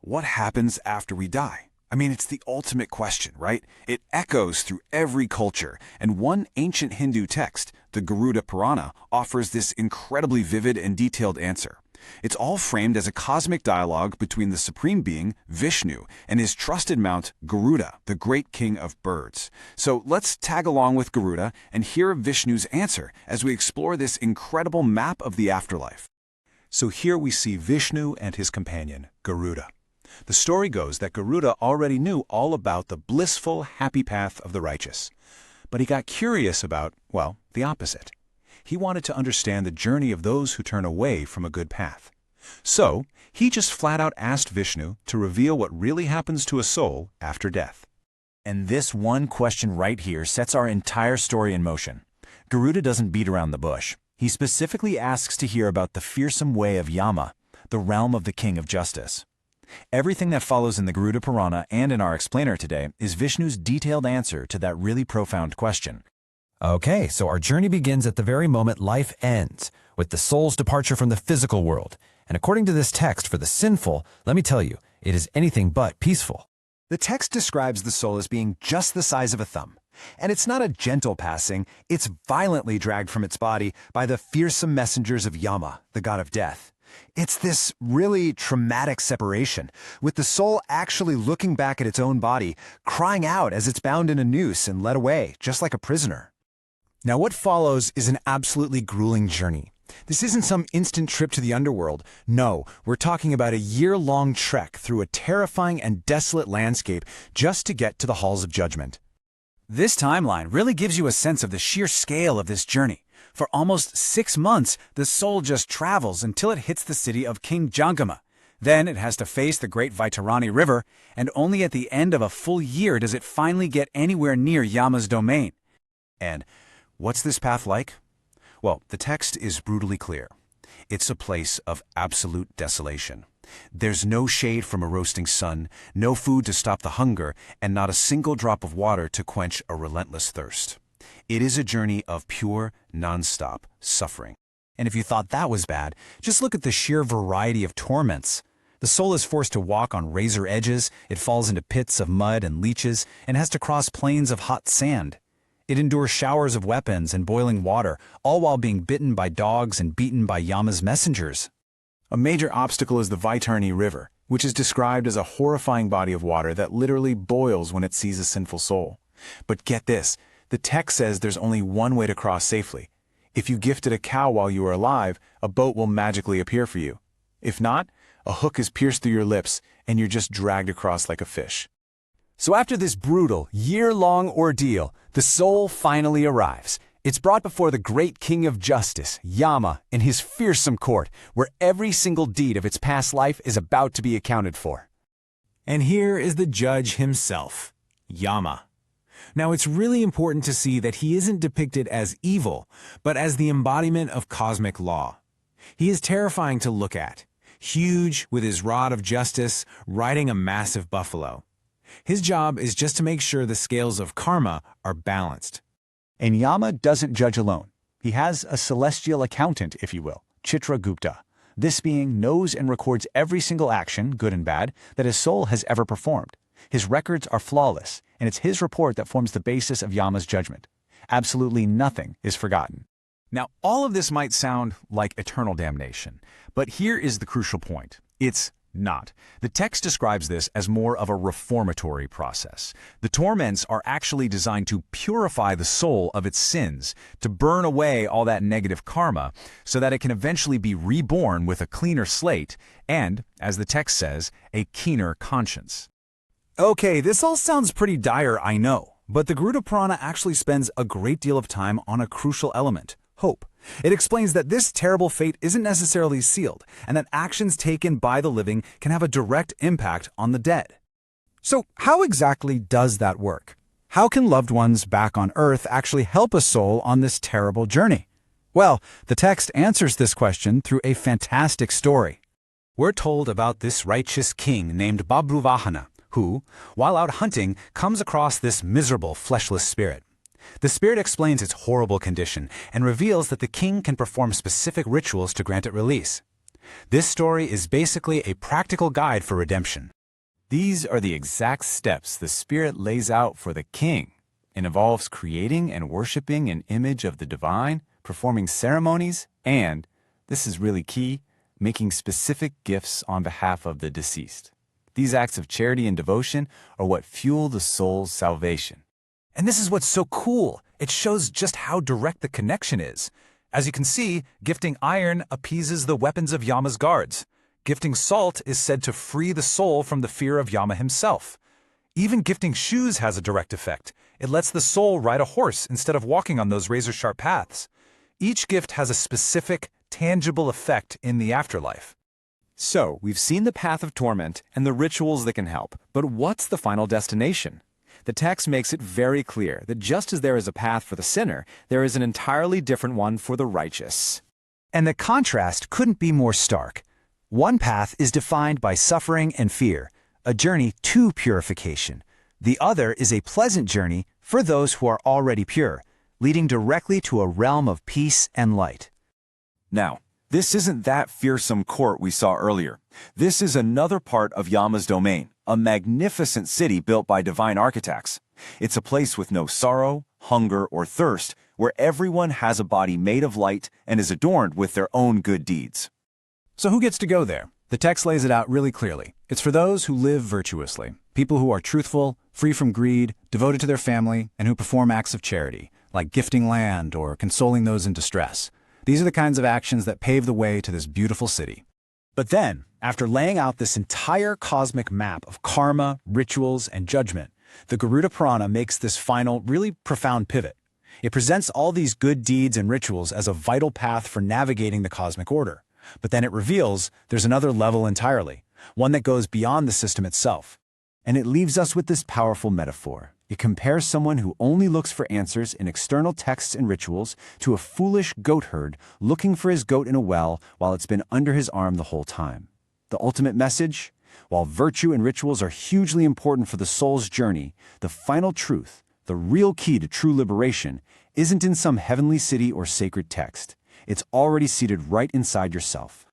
What happens after we die? I mean, it's the ultimate question, right? It echoes through every culture, and one ancient Hindu text, the Garuda Purana, offers this incredibly vivid and detailed answer. It's all framed as a cosmic dialogue between the Supreme Being, Vishnu, and his trusted mount, Garuda, the great king of birds. So let's tag along with Garuda and hear Vishnu's answer as we explore this incredible map of the afterlife. So here we see Vishnu and his companion, Garuda. The story goes that Garuda already knew all about the blissful, happy path of the righteous. But he got curious about, well, the opposite. He wanted to understand the journey of those who turn away from a good path. So, he just flat out asked Vishnu to reveal what really happens to a soul after death. And this one question right here sets our entire story in motion. Garuda doesn't beat around the bush. He specifically asks to hear about the fearsome way of Yama, the realm of the king of justice. Everything that follows in the Garuda Purana and in our explainer today is Vishnu's detailed answer to that really profound question. Okay, so our journey begins at the very moment life ends, with the soul's departure from the physical world. And according to this text, for the sinful, let me tell you, it is anything but peaceful. The text describes the soul as being just the size of a thumb. And it's not a gentle passing, it's violently dragged from its body by the fearsome messengers of Yama, the god of death. It's this really traumatic separation, with the soul actually looking back at its own body, crying out as it's bound in a noose and led away, just like a prisoner. Now what follows is an absolutely grueling journey. This isn't some instant trip to the underworld. No, we're talking about a year-long trek through a terrifying and desolate landscape just to get to the halls of judgment. This timeline really gives you a sense of the sheer scale of this journey. For almost 6 months, the soul just travels until it hits the city of King Jangama. Then it has to face the great Vaitarani River, and only at the end of a full year does it finally get anywhere near Yama's domain. And what's this path like? Well, the text is brutally clear. It's a place of absolute desolation. There's no shade from a roasting sun, no food to stop the hunger, and not a single drop of water to quench a relentless thirst. It is a journey of pure, non-stop suffering. And if you thought that was bad, just look at the sheer variety of torments. The soul is forced to walk on razor edges, it falls into pits of mud and leeches, and has to cross plains of hot sand. It endures showers of weapons and boiling water, all while being bitten by dogs and beaten by Yama's messengers. A major obstacle is the Vaitarani River, which is described as a horrifying body of water that literally boils when it sees a sinful soul. But get this, the text says there's only one way to cross safely. If you gifted a cow while you were alive, a boat will magically appear for you. If not, a hook is pierced through your lips and you're just dragged across like a fish. So after this brutal, year-long ordeal, the soul finally arrives. It's brought before the great king of justice, Yama, in his fearsome court, where every single deed of its past life is about to be accounted for. And here is the judge himself, Yama. Now it's really important to see that he isn't depicted as evil, but as the embodiment of cosmic law. He is terrifying to look at, huge with his rod of justice, riding a massive buffalo. His job is just to make sure the scales of karma are balanced. And Yama doesn't judge alone. He has a celestial accountant, if you will, Chitragupta. This being knows and records every single action, good and bad, that his soul has ever performed. His records are flawless, and it's his report that forms the basis of Yama's judgment. Absolutely nothing is forgotten. Now, all of this might sound like eternal damnation, but here is the crucial point. It's not. The text describes this as more of a reformatory process. The torments are actually designed to purify the soul of its sins, to burn away all that negative karma, so that it can eventually be reborn with a cleaner slate and, as the text says, a keener conscience. Okay, this all sounds pretty dire, I know, but the Garuda Purana actually spends a great deal of time on a crucial element, hope. It explains that this terrible fate isn't necessarily sealed, and that actions taken by the living can have a direct impact on the dead. So how exactly does that work? How can loved ones back on Earth actually help a soul on this terrible journey? Well, the text answers this question through a fantastic story. We're told about this righteous king named Babruvahana, who, while out hunting, comes across this miserable, fleshless spirit. The spirit explains its horrible condition and reveals that the king can perform specific rituals to grant it release. This story is basically a practical guide for redemption. These are the exact steps the Spirit lays out for the king. It involves creating and worshiping an image of the divine, performing ceremonies, and, this is really key, making specific gifts on behalf of the deceased. These acts of charity and devotion are what fuel the soul's salvation. And this is what's so cool. It shows just how direct the connection is. As you can see, gifting iron appeases the weapons of Yama's guards. Gifting salt is said to free the soul from the fear of Yama himself. Even gifting shoes has a direct effect. It lets the soul ride a horse instead of walking on those razor-sharp paths. Each gift has a specific, tangible effect in the afterlife. So, we've seen the path of torment and the rituals that can help, but what's the final destination? The text makes it very clear that just as there is a path for the sinner, there is an entirely different one for the righteous. And the contrast couldn't be more stark. One path is defined by suffering and fear, a journey to purification. The other is a pleasant journey for those who are already pure, leading directly to a realm of peace and light. Now, this isn't that fearsome court we saw earlier. This is another part of Yama's domain, a magnificent city built by divine architects. It's a place with no sorrow, hunger, or thirst, where everyone has a body made of light and is adorned with their own good deeds. So who gets to go there? The text lays it out really clearly. It's for those who live virtuously, people who are truthful, free from greed, devoted to their family, and who perform acts of charity, like gifting land or consoling those in distress. These are the kinds of actions that pave the way to this beautiful city. But then, after laying out this entire cosmic map of karma, rituals, and judgment, the Garuda Purana makes this final, really profound pivot. It presents all these good deeds and rituals as a vital path for navigating the cosmic order. But then it reveals there's another level entirely, one that goes beyond the system itself. And it leaves us with this powerful metaphor. It compares someone who only looks for answers in external texts and rituals to a foolish goat herd looking for his goat in a well while it's been under his arm the whole time. The ultimate message? While virtue and rituals are hugely important for the soul's journey, the final truth, the real key to true liberation, isn't in some heavenly city or sacred text. It's already seated right inside yourself.